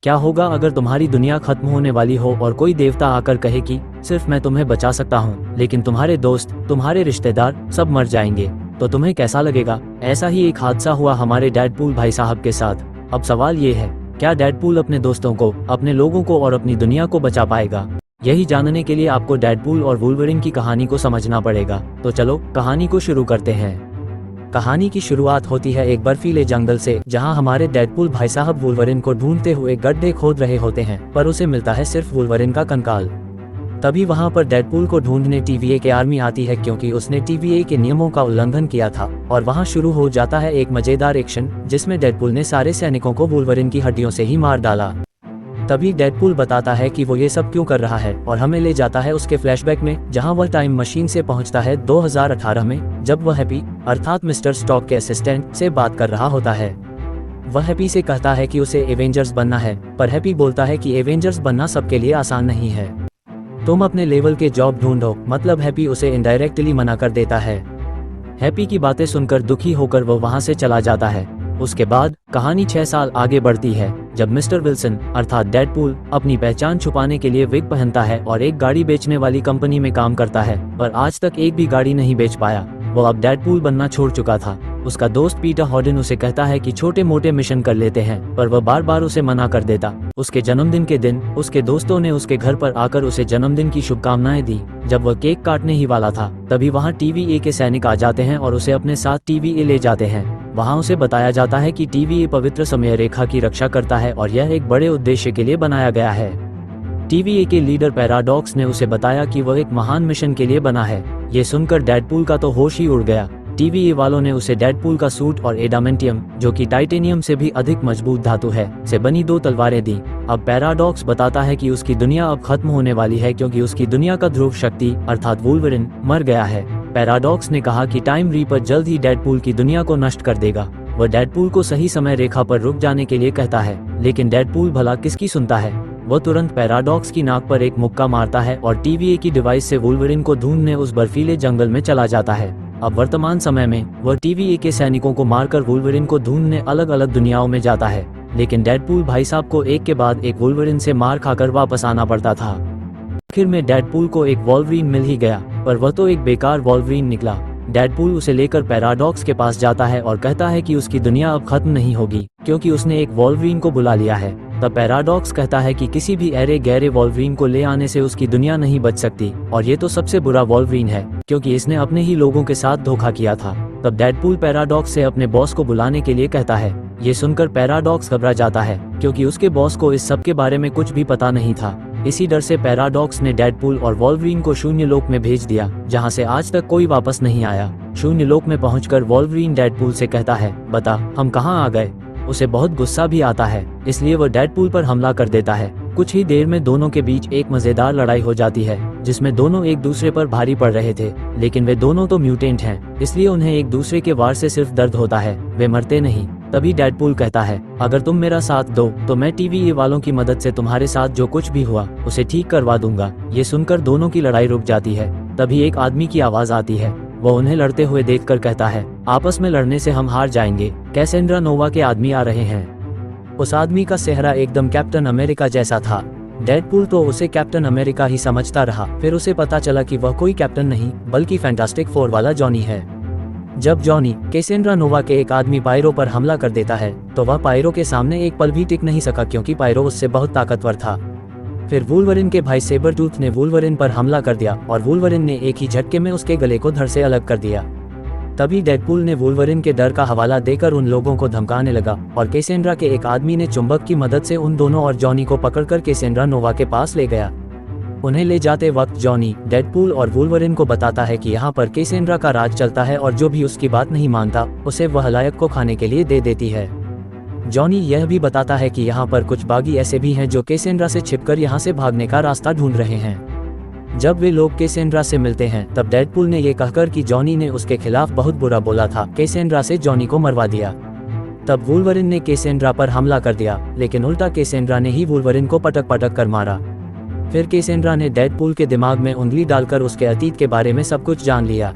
क्या होगा अगर तुम्हारी दुनिया खत्म होने वाली हो और कोई देवता आकर कहे कि सिर्फ मैं तुम्हें बचा सकता हूँ, लेकिन तुम्हारे दोस्त, तुम्हारे रिश्तेदार सब मर जाएंगे, तो तुम्हें कैसा लगेगा? ऐसा ही एक हादसा हुआ हमारे डेडपूल भाई साहब के साथ। अब सवाल ये है, क्या डेडपूल अपने दोस्तों को, अपने लोगों को और अपनी दुनिया को बचा पाएगा? यही जानने के लिए आपको डेडपूल और वुल्वरिन की कहानी को समझना पड़ेगा। तो चलो कहानी को शुरू करते हैं। कहानी की शुरुआत होती है एक बर्फीले जंगल से, जहां हमारे डेडपूल भाई साहब वुल्वरिन को ढूंढते हुए गड्ढे खोद रहे होते हैं, पर उसे मिलता है सिर्फ वुल्वरिन का कंकाल। तभी वहां पर डेडपूल को ढूंढने TVA की आर्मी आती है, क्योंकि उसने TVA के नियमों का उल्लंघन किया था। और वहां शुरू हो जाता है एक मजेदार एक्शन, जिसमें डेडपूल ने सारे सैनिकों को वुल्वरिन की हड्डियों से ही मार डाला। तभी डेडपूल बताता है कि वो ये सब क्यों कर रहा है, और हमें ले जाता है उसके फ्लैशबैक में, जहां वह टाइम मशीन से पहुंचता है 2018 में, जब वह हैप्पी अर्थात मिस्टर स्टॉक के असिस्टेंट से बात कर रहा होता है। वह हैप्पी से कहता है कि उसे एवेंजर्स बनना है, पर हैप्पी बोलता है कि एवेंजर्स बनना सबके लिए आसान नहीं है, तुम अपने लेवल के जॉब ढूंढो। मतलब हैप्पी उसे इनडायरेक्टली मना कर देता है। हैप्पी की बातें सुनकर दुखी होकर वो वहां से चला जाता है। उसके बाद कहानी 6 साल आगे बढ़ती है, जब मिस्टर विल्सन अर्थात डेडपूल अपनी पहचान छुपाने के लिए विग पहनता है और एक गाड़ी बेचने वाली कंपनी में काम करता है, पर आज तक एक भी गाड़ी नहीं बेच पाया। वो अब डेडपूल बनना छोड़ चुका था। उसका दोस्त पीटर हॉर्डन उसे कहता है कि छोटे मोटे मिशन कर लेते हैं, पर वह बार बार उसे मना कर देता। उसके जन्मदिन के दिन उसके दोस्तों ने उसके घर पर आकर उसे जन्मदिन की शुभकामनाएं दी। जब वह केक काटने ही वाला था, तभी वहां TVA के सैनिक आ जाते हैं और उसे अपने साथ TVA ले जाते हैं। वहां उसे बताया जाता है कि TVA पवित्र समय रेखा की रक्षा करता है और यह एक बड़े उद्देश्य के लिए बनाया गया है। TVA के लीडर पैराडॉक्स ने उसे बताया कि वह एक महान मिशन के लिए बना है। ये सुनकर डेडपूल का तो होश ही उड़ गया। TVA वालों ने उसे डेडपूल का सूट और एडामेंटियम, जो कि टाइटेनियम से भी अधिक मजबूत धातु है, से बनी 2 तलवारें दी। अब पैराडॉक्स बताता है कि उसकी दुनिया अब खत्म होने वाली है, क्योंकि उसकी दुनिया का ध्रुव शक्ति अर्थात वुल्वरिन मर गया है। पैराडॉक्स ने कहा कि टाइम रीपर जल्द ही डेडपूल की दुनिया को नष्ट कर देगा। वह डेडपूल को सही समय रेखा पर रुक जाने के लिए कहता है, लेकिन डेडपूल भला किसकी सुनता है? वह तुरंत पैराडॉक्स की नाक पर एक मुक्का मारता है और TVA की डिवाइस से वुल्वरिन को ढूंढने उस बर्फीले जंगल में चला जाता है। अब वर्तमान समय में वह TVA के सैनिकों को मारकर वुल्वरिन को ढूंढने अलग अलग दुनियाओं में जाता है, लेकिन डेडपूल भाई साहब को एक के बाद एक वुल्वरिन से मार खाकर वापस आना पड़ता था। आखिर में डेडपूल को एक वॉल्वरिन मिल ही गया, पर वह तो एक बेकार वॉल्वरिन निकला। डेडपूल उसे लेकर पैराडॉक्स के पास जाता है और कहता है कि उसकी दुनिया अब खत्म नहीं होगी, क्योंकि उसने एक वॉल्वरिन को बुला लिया है। तब पैराडॉक्स कहता है कि किसी भी ऐरे गहरे वॉल्वरिन को ले आने से उसकी दुनिया नहीं बच सकती, और ये तो सबसे बुरा वॉल्वरिन है, क्योंकि इसने अपने ही लोगों के साथ धोखा किया था। तब डेडपूल पैराडॉक्स से अपने बॉस को बुलाने के लिए कहता है। ये सुनकर पैराडॉक्स घबरा जाता है, क्योंकि उसके बॉस को इस सब के बारे में कुछ भी पता नहीं था। इसी डर से पैराडॉक्स ने डेडपूल और वॉल्वरिन को शून्य लोक में भेज दिया, जहां से आज तक कोई वापस नहीं आया। शून्य लोक में पहुंचकर वॉल्वरिन डेडपूल से कहता है, बता हम कहां आ गए? उसे बहुत गुस्सा भी आता है, इसलिए वह डेडपूल पर हमला कर देता है। कुछ ही देर में दोनों के बीच एक मजेदार लड़ाई हो जाती है, जिसमें दोनों एक दूसरे पर भारी पड़ रहे थे, लेकिन वे दोनों तो म्यूटेंट हैं, इसलिए उन्हें एक दूसरे के वार से सिर्फ दर्द होता है, वे मरते नहीं। तभी डेडपूल कहता है, अगर तुम मेरा साथ दो तो मैं TVA वालों की मदद से तुम्हारे साथ जो कुछ भी हुआ उसे ठीक करवा दूंगा। ये सुनकर दोनों की लड़ाई रुक जाती है। तभी एक आदमी की आवाज आती है। वो उन्हें लड़ते हुए देखकर कहता है, आपस में लड़ने से हम हार जाएंगे, कैसेंड्रा नोवा के आदमी आ रहे हैं। उस आदमी का चेहरा एकदम कैप्टन अमेरिका जैसा था। डेडपूल तो उसे कैप्टन अमेरिका ही समझता रहा, फिर उसे पता चला कि वह कोई कैप्टन नहीं बल्कि फैंटास्टिक फोर वाला जॉनी है। जब जॉनी कैसेंड्रा नोवा के एक आदमी पायरो पर हमला कर देता है, तो वह पायरो के सामने एक पल भी टिक नहीं सका, क्योंकि पायरो उससे बहुत ताकतवर था। फिर वुल्वरिन के भाई सेबरटूथ ने वुल्वरिन पर हमला कर दिया और वुल्वरिन ने एक ही झटके में उसके गले को धड़ से अलग कर दिया। तभी डेडपूल ने वुल्वरिन के डर का हवाला देकर उन लोगों को धमकाने लगा, और कैसेंड्रा के एक आदमी ने चुंबक की मदद से उन दोनों और जॉनी को पकड़कर कैसेंड्रा नोवा के पास ले गया। उन्हें ले जाते वक्त जॉनी डेडपूल और वुल्वरिन को बताता है कि यहाँ पर कैसेंड्रा का राज चलता है, और जो भी उसकी बात नहीं मानता उसे वह लायक को खाने के लिए दे देती है। जॉनी यह भी बताता है कि यहाँ पर कुछ बागी ऐसे भी हैं जो कैसेंड्रा से छिपकर यहाँ से भागने का रास्ता ढूंढ रहे हैं। जब वे लोग कैसेंड्रा से मिलते हैं, तब डेडपूल ने ये कहकर कि जॉनी ने उसके खिलाफ बहुत बुरा बोला था, कैसेंड्रा से जॉनी को मरवा दिया। तब वुल्वरिन ने कैसेंड्रा पर हमला कर दिया, लेकिन उल्टा कैसेंड्रा ने ही वुल्वरिन को पटक पटक कर मारा। फिर कैसेंड्रा ने डेडपूल के दिमाग में उंगली डालकर उसके अतीत के बारे में सब कुछ जान लिया।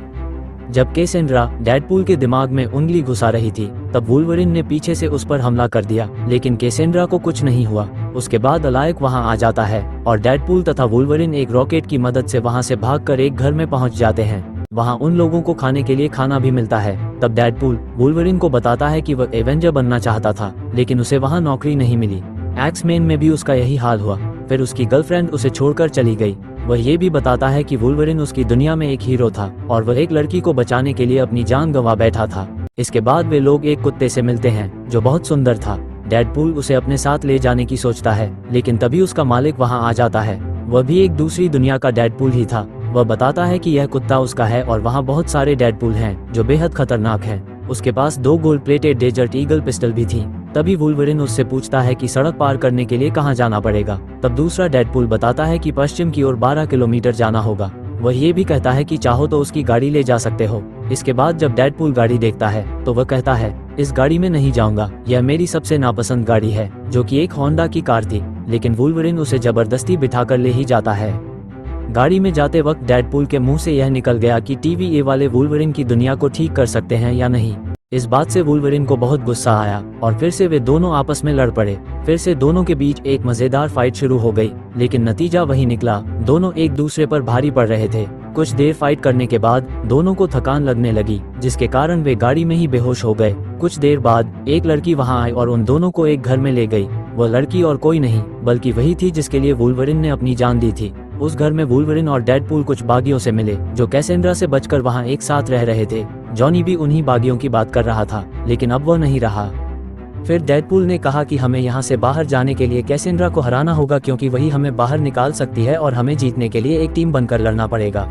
जब कैसेंड्रा डेडपूल के दिमाग में उंगली घुसा रही थी तब वुल्वरिन ने पीछे से उस पर हमला कर दिया, लेकिन कैसेंड्रा को कुछ नहीं हुआ। उसके बाद अलायक वहां आ जाता है और डेडपूल तथा वुल्वरिन एक रॉकेट की मदद से वहां से भागकर एक घर में पहुंच जाते हैं। वहां उन लोगों को खाने के लिए खाना भी मिलता है। तब डेडपूल वुल्वरिन को बताता है कि वह एवेंजर बनना चाहता था, लेकिन उसे वहां नौकरी नहीं मिली। एक्समैन में भी उसका यही हाल हुआ। फिर उसकी गर्लफ्रेंड उसे छोड़कर चली गई। वह ये भी बताता है कि वुल्वरिन उसकी दुनिया में एक हीरो था और वह एक लड़की को बचाने के लिए अपनी जान गंवा बैठा था। इसके बाद वे लोग एक कुत्ते से मिलते हैं जो बहुत सुंदर था। डेडपूल उसे अपने साथ ले जाने की सोचता है, लेकिन तभी उसका मालिक वहां आ जाता है। वह भी एक दूसरी दुनिया का डेडपूल ही था। वह बताता है कि यह कुत्ता उसका है और वहां बहुत सारे डेडपूल हैं जो बेहद खतरनाक हैं। उसके पास 2 gold plated desert eagle pistol भी थी। तभी वुल्वरिन उससे पूछता है कि सड़क पार करने के लिए कहां जाना पड़ेगा। तब दूसरा डेडपूल बताता है कि पश्चिम की ओर 12 किलोमीटर जाना होगा। वह ये भी कहता है कि चाहो तो उसकी गाड़ी ले जा सकते हो। इसके बाद जब डेडपूल गाड़ी देखता है तो वह कहता है, इस गाड़ी में नहीं जाऊंगा, यह मेरी सबसे नापसंद गाड़ी है, जो कि एक होंडा की कार थी। लेकिन वुल्वरिन उसे जबरदस्ती बिठाकर ले ही जाता है। गाड़ी में जाते वक्त डेडपूल के मुंह से यह निकल गया कि TVA वाले वुल्वरिन की दुनिया को ठीक कर सकते हैं या नहीं। इस बात से वुल्वरिन को बहुत गुस्सा आया और फिर से वे दोनों आपस में लड़ पड़े। फिर से दोनों के बीच एक मजेदार फाइट शुरू हो गई, लेकिन नतीजा वही निकला। दोनों एक दूसरे पर भारी पड़ रहे थे। कुछ देर फाइट करने के बाद दोनों को थकान लगने लगी, जिसके कारण वे गाड़ी में ही बेहोश हो गए। कुछ देर बाद एक लड़की वहां आई और उन दोनों को एक घर में ले गई। वह लड़की और कोई नहीं बल्कि वही थी जिसके लिए वुल्वरिन ने अपनी जान दी थी। उस घर में वुल्वरिन और डेडपूल कुछ बागियों से मिले जो कैसेंड्रा से बचकर वहां एक साथ रह रहे थे। जॉनी भी उन्हीं बागियों की बात कर रहा था, लेकिन अब वह नहीं रहा। फिर डेडपूल ने कहा कि हमें यहाँ से बाहर जाने के लिए कैसेंड्रा को हराना होगा, क्योंकि वही हमें बाहर निकाल सकती है और हमें जीतने के लिए एक टीम बनकर लड़ना पड़ेगा।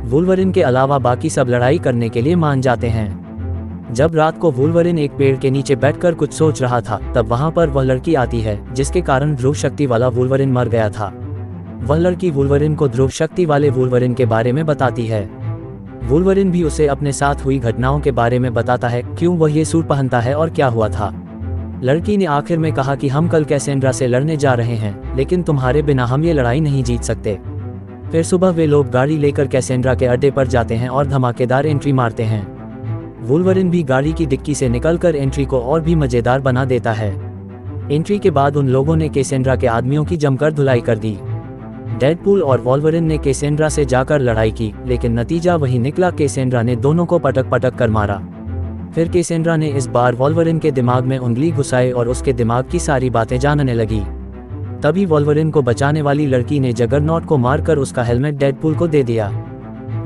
वुल्वरिन के अलावा बाकी सब लड़ाई करने के लिए मान जाते हैं। जब रात को वुल्वरिन एक पेड़ के नीचे बैठकर कुछ सोच रहा था, तब वहां पर वह लड़की आती है जिसके कारण ध्रुव शक्ति वाला वुल्वरिन मर गया था। वह लड़की वुल्वरिन को ध्रुव शक्ति वाले वुल्वरिन के बारे में बताती है। वुल्वरिन भी उसे अपने साथ हुई घटनाओं के बारे में बताता है, क्यों वह ये सूट पहनता है और क्या हुआ था। लड़की ने आखिर में कहा कि हम कल कैसेंड्रा से लड़ने जा रहे हैं, लेकिन तुम्हारे बिना हम ये लड़ाई नहीं जीत सकते। फिर सुबह वे लोग गाड़ी लेकर कैसेंड्रा के अड्डे पर जाते हैं और धमाकेदार एंट्री मारते हैं। वुल्वरिन भी गाड़ी की डिक्की से निकलकर एंट्री को और भी मजेदार बना देता है। एंट्री के बाद उन लोगों ने कैसेंड्रा के आदमियों की जमकर धुलाई कर दी। डेडपूल और वुल्वरिन ने कैसेंड्रा से जाकर लड़ाई की, लेकिन नतीजा वही निकला। कैसेंड्रा ने दोनों को पटक पटक कर मारा। फिर कैसेंड्रा ने इस बार वुल्वरिन के दिमाग में उंगली घुसाई और उसके दिमाग की सारी बातें जानने लगी। तभी वुल्वरिन को बचाने वाली लड़की ने जगरनॉट को मारकर उसका हेलमेट डेडपूल को दे दिया।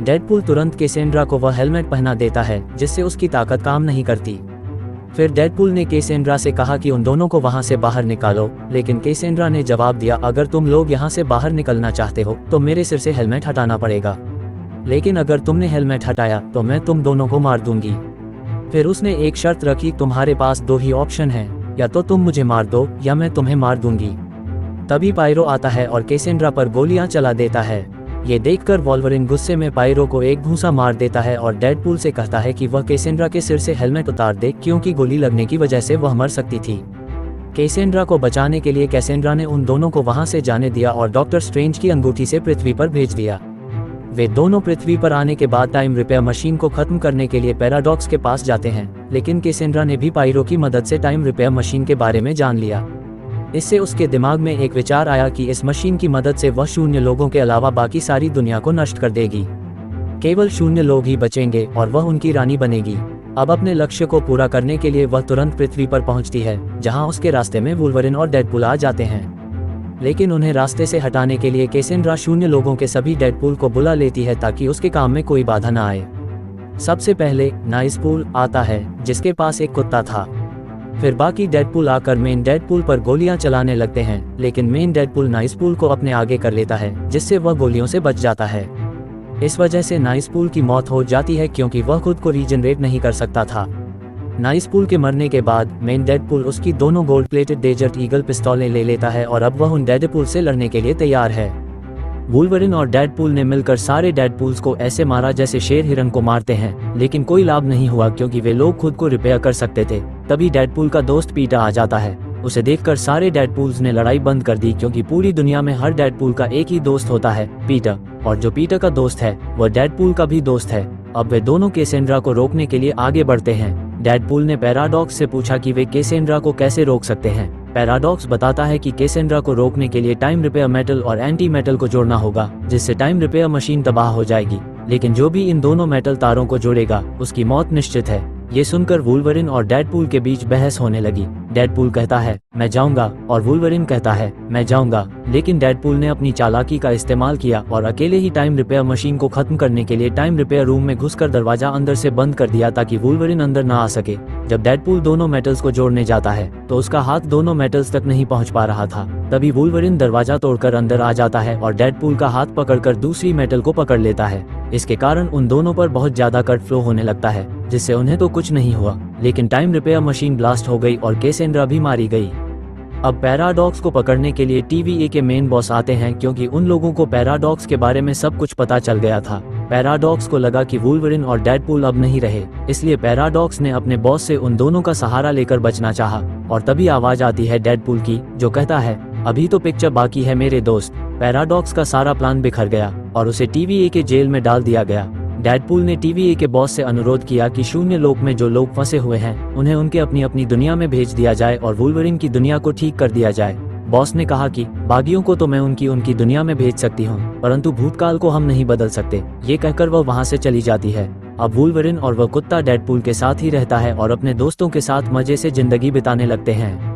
डेडपूल तुरंत कैसेंड्रा को वह हेलमेट पहना देता है, जिससे उसकी ताकत काम नहीं करती। फिर डेडपूल ने कैसेंड्रा से कहा कि उन दोनों को वहां से बाहर निकालो, लेकिन कैसेंड्रा ने जवाब दिया, अगर तुम लोग यहां से बाहर निकलना चाहते हो तो मेरे सिर से हेलमेट हटाना पड़ेगा, लेकिन अगर तुमने हेलमेट हटाया तो मैं तुम दोनों को मार दूंगी। फिर उसने एक शर्त रखी, तुम्हारे पास 2 ही ऑप्शन हैं, या तो तुम मुझे मार दो या मैं तुम्हें मार दूंगी। तभी पायरो आता है और कैसेंड्रा पर गोलियां चला देता है। ये देखकर वुल्वरिन गुस्से में पायरो को एक घूंसा मार देता है और डेडपूल से कहता है कि वह कैसेंड्रा के सिर से हेलमेट उतार दे, क्योंकि गोली लगने की वजह से वह मर सकती थी। कैसेंड्रा को बचाने के लिए कैसेंड्रा ने उन दोनों को वहां से जाने दिया और डॉक्टर स्ट्रेंज की अंगूठी से पृथ्वी पर भेज दिया। वे दोनों पृथ्वी पर आने के बाद टाइम रिपेयर मशीन को खत्म करने के लिए पैराडॉक्स के पास जाते हैं, लेकिन कैसेंड्रा ने भी पायरो की मदद से टाइम रिपेयर मशीन के बारे में जान लिया। इससे उसके दिमाग में एक विचार आया कि इस मशीन की मदद से वह शून्य लोगों के अलावा बाकी सारी दुनिया को नष्ट कर देगी। केवल शून्य लोग ही बचेंगे और वह उनकी रानी बनेगी। अब अपने लक्ष्य को पूरा करने के लिए वह तुरंत पृथ्वी पर पहुंचती है, जहां उसके रास्ते में वुल्वरिन और डेडपूल आ जाते हैं। लेकिन उन्हें रास्ते से हटाने के लिए कैसेंड्रा शून्य लोगों के सभी डेडपूल को बुला लेती है ताकि उसके काम में कोई बाधा न आए। सबसे पहले नाइसपूल आता है, जिसके पास एक कुत्ता था। फिर बाकी डेडपूल आकर मेन डेडपूल पर गोलियां चलाने लगते हैं, लेकिन मेन डेडपूल नाइसपूल को अपने आगे कर लेता है, जिससे वह गोलियों से बच जाता है। इस वजह से नाइसपूल की मौत हो जाती है, क्योंकि वह खुद को रीजनरेट नहीं कर सकता था। नाइसपूल के मरने के बाद मेन डेडपूल उसकी दोनों गोल्ड प्लेटेड डेजर्ट ईगल पिस्तौलें ले लेता है और अब वह उन डेडपूल से लड़ने के लिए तैयार है। वुल्वरिन और डेडपूल ने मिलकर सारे डेडपूल्स को ऐसे मारा जैसे शेर हिरन को मारते हैं, लेकिन कोई लाभ नहीं हुआ, क्योंकि वे लोग खुद को रिपेयर कर सकते थे। तभी डेडपूल का दोस्त पीटर आ जाता है। उसे देखकर सारे डेडपूल्स ने लड़ाई बंद कर दी, क्योंकि पूरी दुनिया में हर डेडपूल का एक ही दोस्त होता है, पीटर। और जो पीटर का दोस्त है वह डेडपूल का भी दोस्त है। अब वे दोनों कैसेंड्रा को रोकने के लिए आगे बढ़ते हैं। डेडपूल ने पैराडॉक्स से पूछा कि वे कैसेंड्रा को कैसे रोक सकते हैं। पैराडॉक्स बताता है कि कैसेंड्रा को रोकने के लिए टाइम रिपेयर मेटल और एंटी मेटल को जोड़ना होगा, जिससे टाइम रिपेयर मशीन तबाह हो जाएगी। लेकिन जो भी इन दोनों मेटल तारों को जोड़ेगा उसकी मौत निश्चित है। ये सुनकर वुल्वरिन और डेडपूल के बीच बहस होने लगी। डेडपूल कहता है मैं जाऊंगा और वुल्वरिन कहता है मैं जाऊंगा, लेकिन डेडपूल ने अपनी चालाकी का इस्तेमाल किया और अकेले ही टाइम रिपेयर मशीन को खत्म करने के लिए टाइम रिपेयर रूम में घुसकर दरवाजा अंदर से बंद कर दिया ताकि वुल्वरिन अंदर न आ सके। जब डेडपूल दोनों मेटल्स को जोड़ने जाता है तो उसका हाथ दोनों मेटल्स तक नहीं पहुंच पा रहा था। तभी वुल्वरिन दरवाजा तोड़कर अंदर आ जाता है और डेडपूल का हाथ पकड़कर दूसरी मेटल को पकड़ लेता है। इसके कारण उन दोनों पर बहुत ज्यादा कट फ्लो होने लगता है, जिससे उन्हें तो कुछ नहीं हुआ, लेकिन टाइम रिपेयर मशीन ब्लास्ट हो गई और कैसेंड्रा भी मारी गई। अब पैराडॉक्स को पकड़ने के लिए TVA के मेन बॉस आते हैं, क्योंकि उन लोगों को पैराडॉक्स के बारे में सब कुछ पता चल गया था। पैराडॉक्स को लगा कि वुल्वरिन और डेडपूल अब नहीं रहे, इसलिए पैराडॉक्स ने अपने बॉस से उन दोनों का सहारा लेकर बचना चाहा। और तभी आवाज आती है डेडपूल की, जो कहता है अभी तो पिक्चर बाकी है मेरे दोस्त। पैराडॉक्स का सारा प्लान बिखर गया और उसे TVA के जेल में डाल दिया गया। डेडपूल ने TVA के बॉस से अनुरोध किया कि शून्य लोक में जो लोग फंसे हुए हैं उन्हें उनके अपनी अपनी दुनिया में भेज दिया जाए और वुल्वरिन की दुनिया को ठीक कर दिया जाए। बॉस ने कहा कि बागियों को तो मैं उनकी दुनिया में भेज सकती हूँ, परंतु भूतकाल को हम नहीं बदल सकते। ये कहकर वह वहाँ से चली जाती है। अब वुल्वरिन और वह कुत्ता डेडपूल के साथ ही रहता है और अपने दोस्तों के साथ मजे से जिंदगी बिताने लगते हैं।